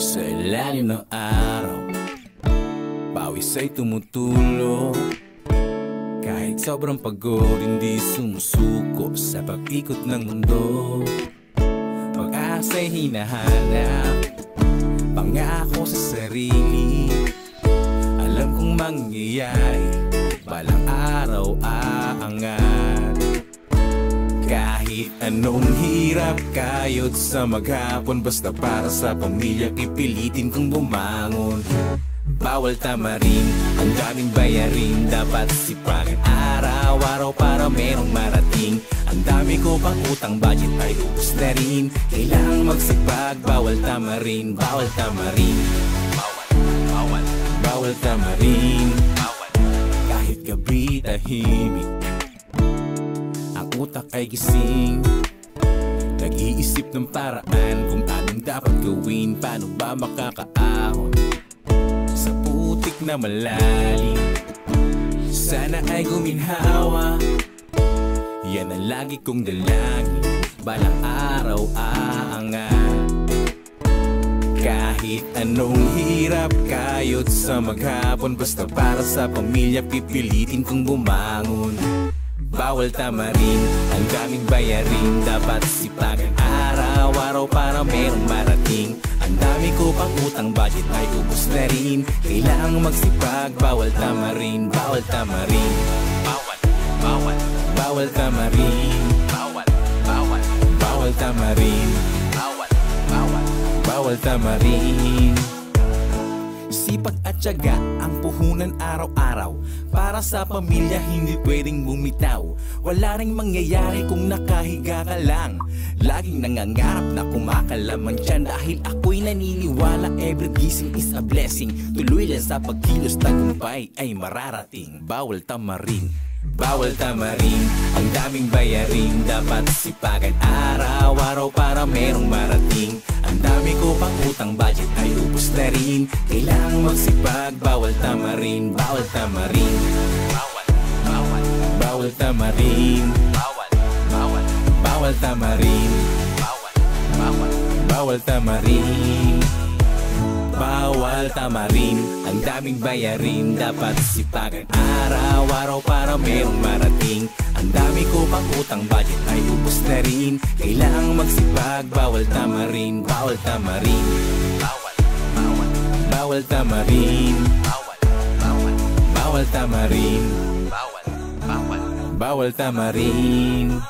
Sa ilalim ng araw, pawis ay tumutulo. Kahit sobrang pagod, hindi sumusuko sa pag-ikot ng mundo. Pag-asa'y hinahanap, pangako sa sarili. Alam kong mangyayari, balang araw aangat. Kahit anong hirap, kayod sa maghapon, basta para sa pamilya, pipilitin kong bumangon. Bawal tamarin, ang daming bayarin, dapat sipagan araw-araw para merong marating. Ang dami ko pang utang, budget ay ubos na rin. Kailangang magsipag, bawal tamarin, bawal tamarin. Bawal tamarin. Kahit gabi tahimik, ang utak ay gising. Nag-iisip ng paraan kung anong dapat gawin. Paano ba makakaahon sa putik na malalim? Sana ay guminhawa, yan ang lagi kong dalangin. Balang araw aangat. Kahit anong hirap, kayod sa maghapon, basta para sa pamilya, pipilitin kong bumangon. Bawal tamarin, ang daming bayarin, dapat sipagan araw-araw para merong marating. Ang dami ko pang utang, budget ay ubos na rin. Kailangang magsipag, bawal tamarin, bawal tamarin. Bawal tamarin. Bawal tamarin. Bawal tamarin. Sipag at tiyaga ang puhunan araw-araw. Para sa pamilya hindi pwedeng bumitaw. Wala ring mangyayari kung nakahiga ka lang. Laging nangangarap na kumakalaman dyan. Dahil ako'y naniniwala every gising is a blessing. Tuloy lang sa pagkilos, tagumpay ay mararating. Bawal tamarin. Bawal tamarin, ang daming bayarin, dapat sipagan araw-araw para merong marating. Ang dami ko pang utang, budget ay ubos na rin. Kailangang magsipag, bawal tamarin, bawal tamarin. Bawal tamarin. Bawal tamarin. Bawal tamarin. Bawal tamarin, ang daming bayarin, dapat sipagan araw-araw para merong marating. Ang dami ko pang utang, budget ay ubos na rin. Kailangang magsipag, bawal tamarin, bawal tamarin. Bawal tamarin. Bawal tamarin. Bawal tamarin.